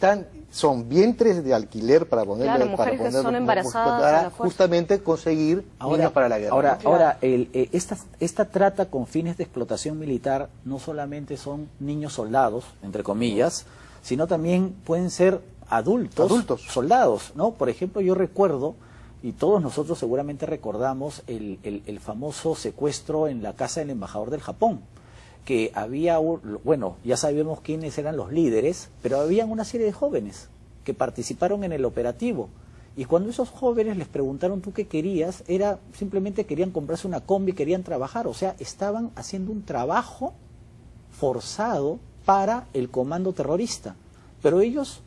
son vientres de alquiler para ponerle... Claro, mujeres que son embarazadas para justamente conseguir niños para la guerra. Ahora esta trata con fines de explotación militar no solamente son niños soldados, entre comillas, sino también pueden ser adultos soldados, ¿no? Por ejemplo, yo recuerdo, y todos nosotros seguramente recordamos, el famoso secuestro en la casa del embajador del Japón, que había, bueno, ya sabemos quiénes eran los líderes, pero había una serie de jóvenes que participaron en el operativo. Y cuando esos jóvenes les preguntaron tú qué querías, simplemente querían comprarse una combi, querían trabajar. O sea, estaban haciendo un trabajo forzado para el comando terrorista. Pero ellos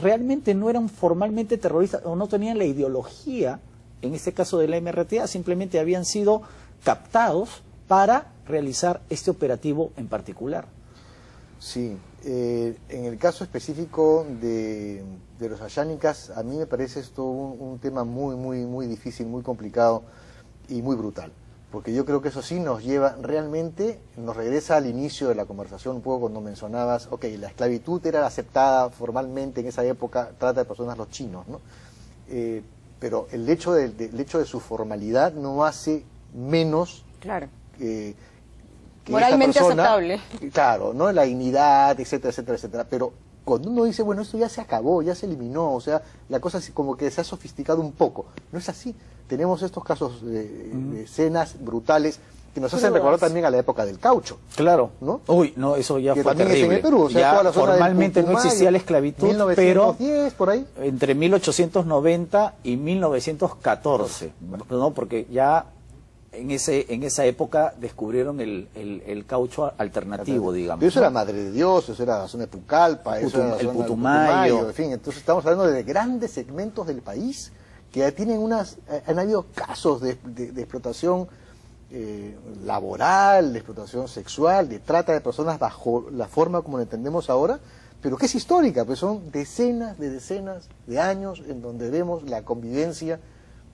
realmente no eran formalmente terroristas o no tenían la ideología, en este caso de la MRTA, simplemente habían sido captados para realizar este operativo en particular. Sí, en el caso específico de los ayánicas, a mí me parece esto un tema muy difícil, muy complicado y muy brutal, porque yo creo que eso sí nos lleva realmente, nos regresa al inicio de la conversación un poco cuando mencionabas, ok, la esclavitud era aceptada formalmente en esa época, trata de personas los chinos, ¿no? Pero el hecho de su formalidad no hace menos Claro. que Moralmente esta persona, aceptable. Claro, ¿no? La dignidad, etcétera, etcétera, etcétera. Pero cuando uno dice, bueno, esto ya se acabó, ya se eliminó, o sea, la cosa como que se ha sofisticado un poco. No es así. Tenemos estos casos de escenas brutales que nos hacen recordar también a la época del caucho. Claro. ¿No? Uy, no, eso ya Que fue también es en terrible. el Perú, o sea, ya toda la zona del formalmente no Putumayo, existía la esclavitud, 1910, por ahí. pero entre 1890 y 1914, ¿no? Porque ya en esa época descubrieron el caucho alternativo, digamos. Pero eso ¿no? era Madre de Dios, eso era la zona de Pucallpa, eso era la El zona del Putumayo. En fin, entonces estamos hablando de grandes segmentos del país que ya tienen han habido casos de explotación laboral, de explotación sexual, de trata de personas bajo la forma como lo entendemos ahora, pero que es histórica, pues son decenas de años en donde vemos la convivencia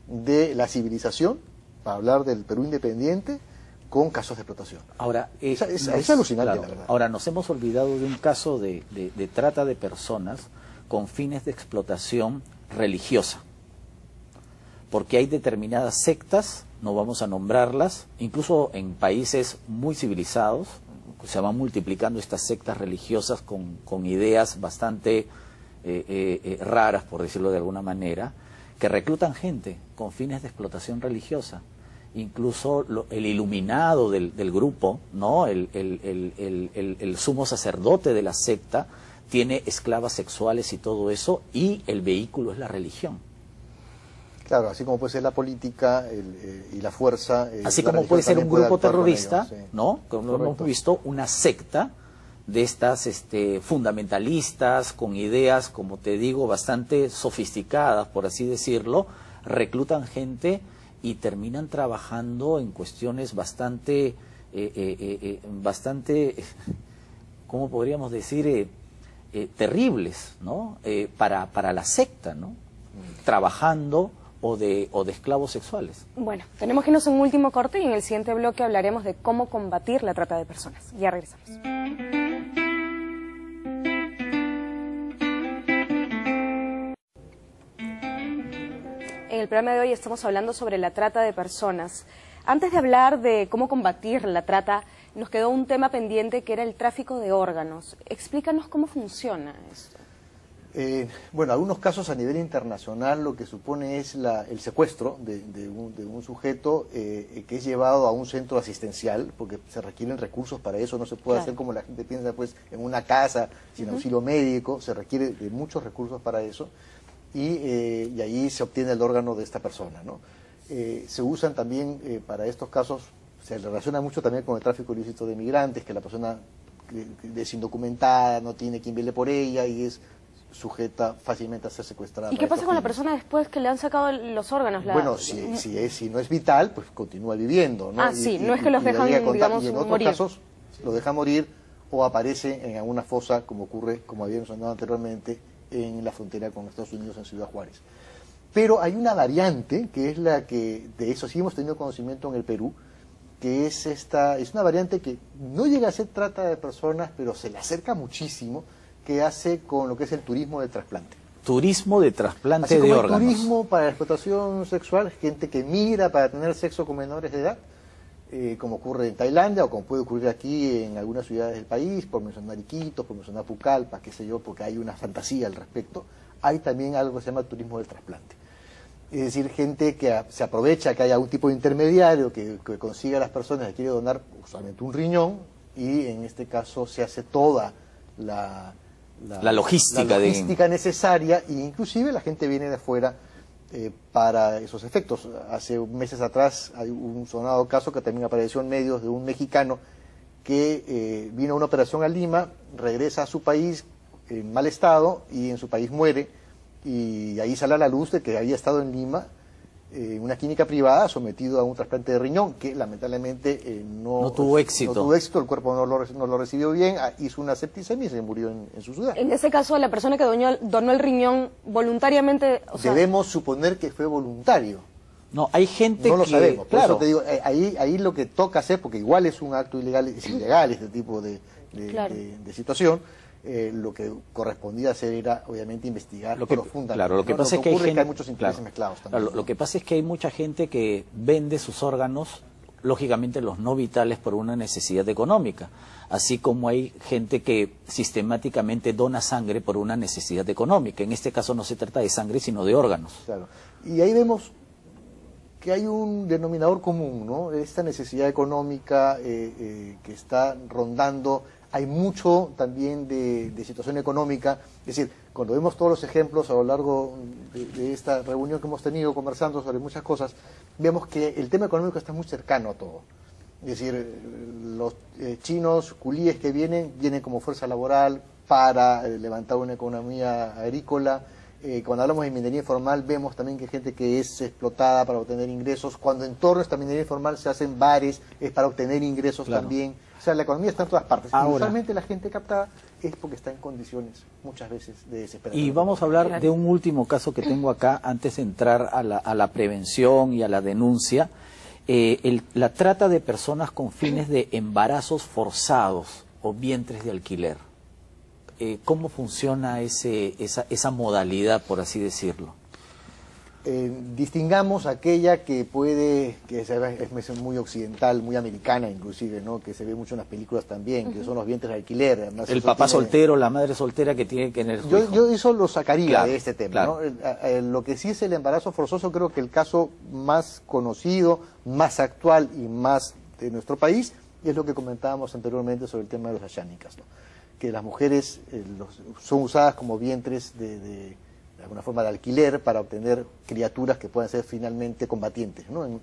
de la civilización, para hablar del Perú independiente, con casos de explotación. Ahora, es alucinante, claro, la verdad. Ahora, nos hemos olvidado de un caso de trata de personas con fines de explotación religiosa. Porque hay determinadas sectas, no vamos a nombrarlas, incluso en países muy civilizados, se van multiplicando estas sectas religiosas con ideas bastante raras, por decirlo de alguna manera, que reclutan gente con fines de explotación religiosa. Incluso el iluminado del grupo, ¿no? El sumo sacerdote de la secta tiene esclavas sexuales y todo eso, y el vehículo es la religión. Claro, así como puede ser la política y la fuerza. Así la como puede ser un grupo terrorista, ellos, sí. ¿no? Como hemos visto, una secta de estas fundamentalistas con ideas, como te digo, bastante sofisticadas, por así decirlo, reclutan gente y terminan trabajando en cuestiones bastante, ¿cómo podríamos decir? Terribles, ¿no? Para la secta, ¿no? Trabajando o de esclavos sexuales. Bueno, tenemos que irnos a un último corte y en el siguiente bloque hablaremos de cómo combatir la trata de personas. Ya regresamos. En el programa de hoy estamos hablando sobre la trata de personas. Antes de hablar de cómo combatir la trata, nos quedó un tema pendiente que era el tráfico de órganos. Explícanos cómo funciona esto. Bueno, algunos casos a nivel internacional lo que supone es el secuestro de un sujeto que es llevado a un centro asistencial, porque se requieren recursos para eso, no se puede hacer como la gente piensa, pues en una casa sin auxilio médico, se requiere de muchos recursos para eso, y allí se obtiene el órgano de esta persona, ¿no? Se usan también para estos casos, se relaciona mucho también con el tráfico ilícito de migrantes, que la persona es indocumentada, no tiene quien vele por ella y es sujeta fácilmente a ser secuestrada. ¿Y qué pasa con la persona después que le han sacado los órganos? Bueno, si no es vital, pues continúa viviendo, ¿no? Ah, sí, no es que los dejan, digamos, y en otros morir. casos lo deja morir o aparece en alguna fosa, como ocurre, como habíamos mencionado anteriormente, en la frontera con Estados Unidos en Ciudad Juárez. Pero hay una variante, que es la que, de eso sí hemos tenido conocimiento en el Perú, que es una variante que no llega a ser trata de personas, pero se le acerca muchísimo, que hace con lo que es el turismo de trasplante. Turismo de trasplante Así como de el órganos. turismo para la explotación sexual, gente que migra para tener sexo con menores de edad, como ocurre en Tailandia o como puede ocurrir aquí en algunas ciudades del país, por mencionar Iquitos, por mencionar Pucallpa, qué sé yo, porque hay una fantasía al respecto. Hay también algo que se llama turismo del trasplante. Es decir, gente que se aprovecha que haya un tipo de intermediario que consiga a las personas que quiere donar usualmente un riñón, y en este caso se hace toda la logística necesaria, e inclusive la gente viene de afuera para esos efectos. Hace meses atrás hay un sonado caso que también apareció en medios de un mexicano que vino a una operación a Lima, regresa a su país en mal estado y en su país muere, y ahí sale a la luz de que había estado en Lima en una clínica privada sometido a un trasplante de riñón que lamentablemente no tuvo éxito. No tuvo éxito, el cuerpo no lo recibió bien, hizo una septicemia y se murió en su ciudad. En ese caso, la persona que donó el riñón voluntariamente... Debemos suponer que fue voluntario. No, hay gente no lo que... sabemos, por claro. eso te digo, ahí lo que toca hacer, porque igual es un acto ilegal, es ilegal este tipo de situación, lo que correspondía hacer era obviamente investigar profundamente. Claro, lo que pasa es que hay muchos intereses mezclados también. Claro, lo que pasa es que hay mucha gente que vende sus órganos lógicamente los no vitales por una necesidad económica, así como hay gente que sistemáticamente dona sangre por una necesidad económica. En este caso no se trata de sangre, sino de órganos. Claro. Y ahí vemos que hay un denominador común, ¿no? Esta necesidad económica que está rondando. Hay mucho también de situación económica. Es decir, cuando vemos todos los ejemplos a lo largo de esta reunión que hemos tenido conversando sobre muchas cosas, vemos que el tema económico está muy cercano a todo. Es decir, los chinos, culíes que vienen como fuerza laboral para levantar una economía agrícola. Cuando hablamos de minería informal, vemos también que hay gente que es explotada para obtener ingresos. Cuando en torno a esta minería informal se hacen bares, es para obtener ingresos también. O sea, la economía está en todas partes. Y usualmente la gente captada es porque está en condiciones, muchas veces, de desesperación. Y vamos a hablar de un último caso que tengo acá, antes de entrar a la prevención y a la denuncia. La trata de personas con fines de embarazos forzados o vientres de alquiler. ¿Cómo funciona esa modalidad, por así decirlo? Distingamos aquella que es muy occidental, muy americana inclusive, ¿no? Que se ve mucho en las películas también, que son los vientres de alquiler. Además, el papá soltero, la madre soltera que tiene que tener su hijo. Yo eso lo sacaría claro, de este tema, claro. ¿no? Lo que sí es el embarazo forzoso, creo que el caso más conocido, más actual y más de nuestro país, es lo que comentábamos anteriormente sobre el tema de los ayánicas, ¿no? Que las mujeres son usadas como vientres de alguna forma de alquiler para obtener criaturas que puedan ser finalmente combatientes, ¿no? en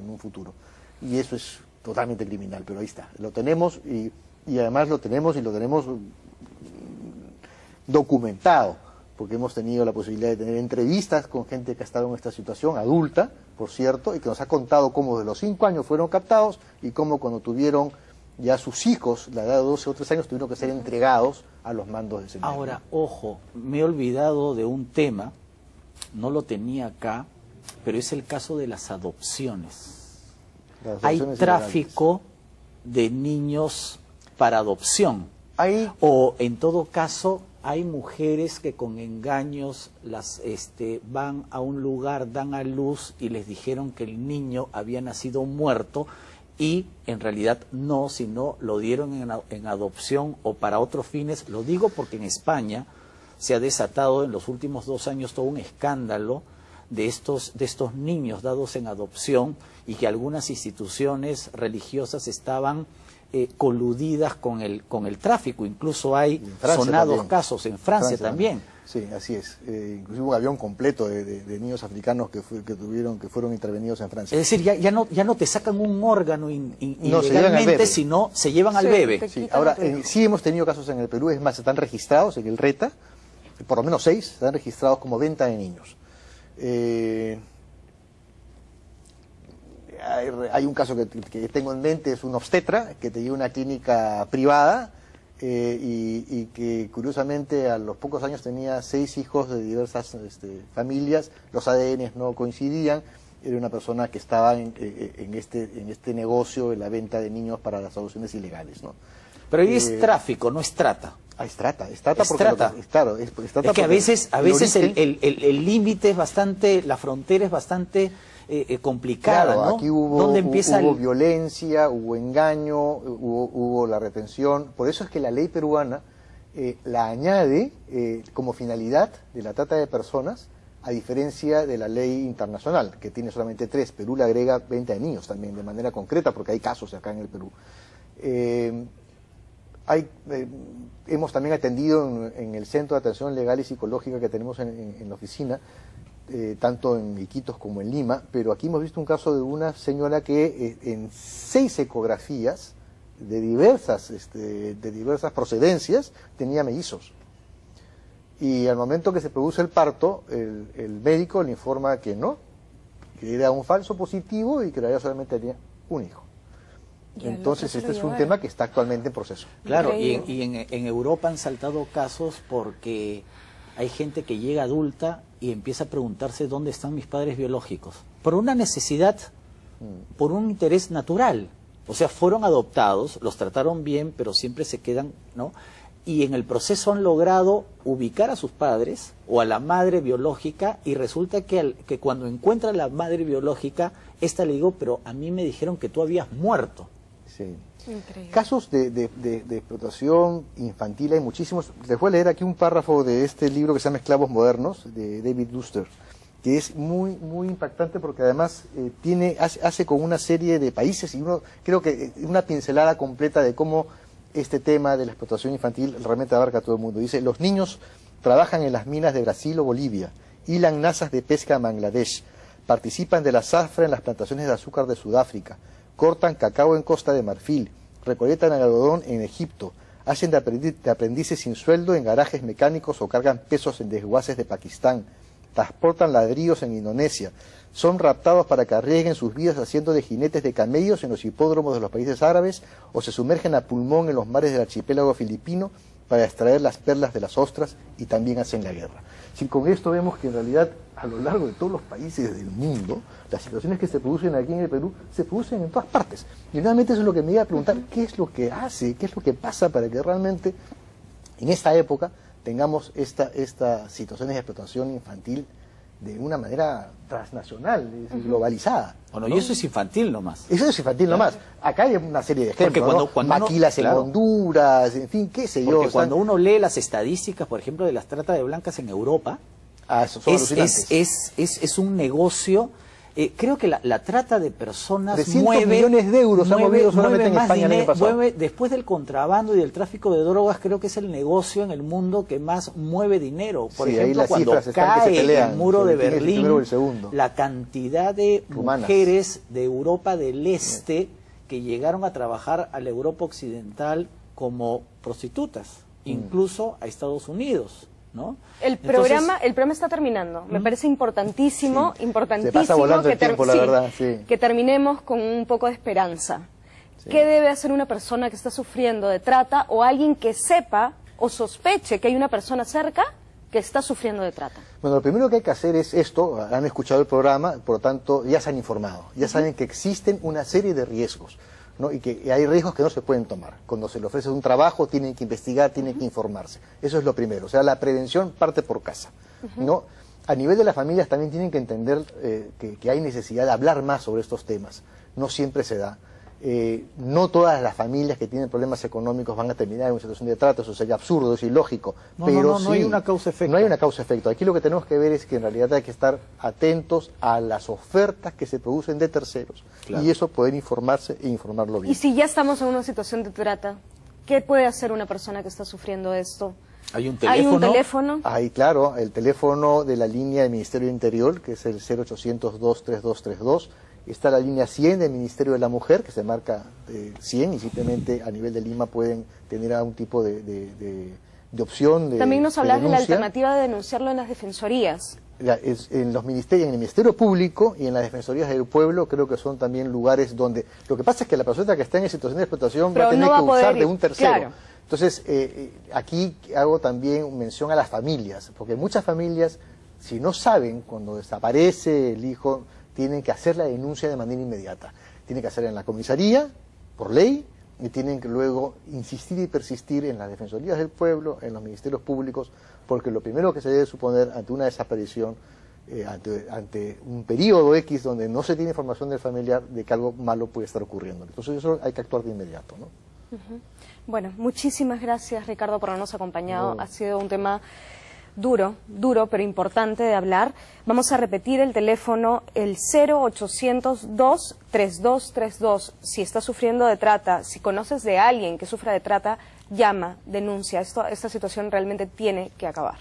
un futuro. Y eso es totalmente criminal, pero ahí está. Lo tenemos y además lo tenemos documentado, porque hemos tenido la posibilidad de tener entrevistas con gente que ha estado en esta situación, adulta, por cierto, y que nos ha contado cómo de los 5 años fueron captados y cómo cuando tuvieron ya sus hijos, la edad de 12 o 13 años, tuvieron que ser entregados a los mandos de ese medio. Ahora, ojo, me he olvidado de un tema, no lo tenía acá, pero es el caso de las adopciones. Hay tráfico de niños para adopción. O, en todo caso, hay mujeres que con engaños van a un lugar, dan a luz y les dijeron que el niño había nacido muerto, y en realidad no, sino lo dieron en adopción o para otros fines. Lo digo porque en España se ha desatado en los últimos 2 años todo un escándalo de estos niños dados en adopción, y que algunas instituciones religiosas estaban coludidas con el tráfico. Incluso hay sonados casos en Francia también. Sí, así es. Inclusive un avión completo de niños africanos que fueron intervenidos en Francia. Es decir, ya no te sacan un órgano ilegalmente, sino se llevan al bebé. Sí. Ahora, sí hemos tenido casos en el Perú, es más, están registrados en el RETA, por lo menos 6, están registrados como venta de niños. Hay un caso que tengo en mente, es un obstetra que tenía una clínica privada, y que curiosamente a los pocos años tenía 6 hijos de diversas familias, los ADN no coincidían. Era una persona que estaba en este negocio de la venta de niños para las adopciones ilegales, ¿no? Pero ahí es tráfico, no es trata. Es trata porque claro, es que a veces el límite es bastante, la frontera es bastante complicada, claro, ¿no? Aquí hubo violencia, hubo engaño, hubo la retención. Por eso es que la ley peruana la añade como finalidad de la trata de personas, a diferencia de la ley internacional, que tiene solamente 3. Perú le agrega 20 de niños también, de manera concreta, porque hay casos acá en el Perú. Hemos también atendido en el Centro de Atención Legal y Psicológica que tenemos en la oficina, tanto en Iquitos como en Lima, pero aquí hemos visto un caso de una señora que en 6 ecografías de diversas procedencias tenía mellizos. Y al momento que se produce el parto, el médico le informa que no, que era un falso positivo y que ella solamente tenía un hijo. Entonces este es un tema que está actualmente en proceso. Claro, y en Europa han saltado casos porque hay gente que llega adulta y empieza a preguntarse dónde están mis padres biológicos. Por una necesidad, por un interés natural. O sea, fueron adoptados, los trataron bien, pero siempre se quedan, ¿no? y en el proceso han logrado ubicar a sus padres o a la madre biológica, y resulta que cuando encuentra a la madre biológica, esta le digo, pero a mí me dijeron que tú habías muerto. Sí. Increíble. Casos de explotación infantil hay muchísimos. Les voy a leer aquí un párrafo de este libro que se llama Esclavos Modernos, de David Duster, que es muy impactante porque además hace con una serie de países, y creo que una pincelada completa de cómo este tema de la explotación infantil realmente abarca a todo el mundo. Dice: los niños trabajan en las minas de Brasil o Bolivia, hilan nazas de pesca en Bangladesh, participan de la zafra en las plantaciones de azúcar de Sudáfrica, cortan cacao en Costa de Marfil, recolectan el algodón en Egipto, hacen de aprendices sin sueldo en garajes mecánicos o cargan pesos en desguaces de Pakistán, transportan ladrillos en Indonesia, son raptados para que arriesguen sus vidas haciendo de jinetes de camellos en los hipódromos de los países árabes, o se sumergen a pulmón en los mares del archipiélago filipino para extraer las perlas de las ostras, y también hacen la guerra. Si con esto vemos que en realidad a lo largo de todos los países del mundo, las situaciones que se producen aquí en el Perú se producen en todas partes. Y nuevamente eso es lo que me iba a preguntar: ¿qué es lo que hace, qué es lo que pasa para que realmente en esta época tengamos estas situaciones de explotación infantil de una manera transnacional, es decir, globalizada? Bueno, y eso es infantil nomás. Eso es infantil nomás. Acá hay una serie de ejemplos, Porque cuando maquilas en Honduras, en fin, qué sé yo. Porque cuando uno lee las estadísticas, por ejemplo, de las trata de blancas en Europa, son alucinantes. Es un negocio. Creo que la trata de personas 300 millones de euros ha movido solamente en España el año pasado. Después del contrabando y del tráfico de drogas, creo que es el negocio en el mundo que más mueve dinero. Por ejemplo, cuando cae el muro de Berlín, la cantidad de mujeres de Europa del Este que llegaron a trabajar a la Europa occidental como prostitutas, incluso a Estados Unidos, ¿no? El programa está terminando. Me parece importantísimo, Se pasa volando el tiempo, la verdad, que terminemos con un poco de esperanza. ¿Qué debe hacer una persona que está sufriendo de trata, o alguien que sepa o sospeche que hay una persona cerca que está sufriendo de trata? Bueno, lo primero que hay que hacer es esto. Han escuchado el programa, por lo tanto ya se han informado, ya saben que existen una serie de riesgos, ¿no? Y que hay riesgos que no se pueden tomar. Cuando se le ofrece un trabajo, tienen que investigar, tienen que informarse. Eso es lo primero. O sea, la prevención parte por casa, ¿no? A nivel de las familias también tienen que entender que hay necesidad de hablar más sobre estos temas. No siempre se da. No todas las familias que tienen problemas económicos van a terminar en una situación de trata. Eso sería absurdo, es ilógico. Pero no hay una causa-efecto. No hay una causa-efecto. Aquí lo que tenemos que ver es que en realidad hay que estar atentos a las ofertas que se producen de terceros. Claro. Y eso, poder informarse e informarlo bien. Y si ya estamos en una situación de trata, ¿qué puede hacer una persona que está sufriendo esto? ¿Hay un teléfono? ¿Hay un teléfono? Ahí, claro, el teléfono de la línea del Ministerio del Interior, que es el 0800-23232. Está la línea 100 del Ministerio de la Mujer, que se marca 100, y simplemente a nivel de Lima pueden tener algún tipo de opción. También nos hablas de la alternativa de denunciarlo en las defensorías. En los ministerios, en el Ministerio Público y en las Defensorías del Pueblo, creo que son también lugares donde... Lo que pasa es que la persona que está en situación de explotación va a tener que usar de un tercero. Claro. Entonces, aquí hago también mención a las familias, porque muchas familias, si no saben, cuando desaparece el hijo, tienen que hacer la denuncia de manera inmediata. Tienen que hacerla en la comisaría, por ley, y tienen que luego insistir y persistir en las defensorías del pueblo, en los ministerios públicos, porque lo primero que se debe suponer ante una desaparición, ante un periodo X donde no se tiene información del familiar de que algo malo puede estar ocurriendo. Entonces eso hay que actuar de inmediato, ¿no? Bueno, muchísimas gracias, Ricardo, por habernos acompañado. Ha sido un tema duro, pero importante de hablar. Vamos a repetir el teléfono, el 0800-23232. Si estás sufriendo de trata, si conoces de alguien que sufra de trata, llama, denuncia. Esta situación realmente tiene que acabar.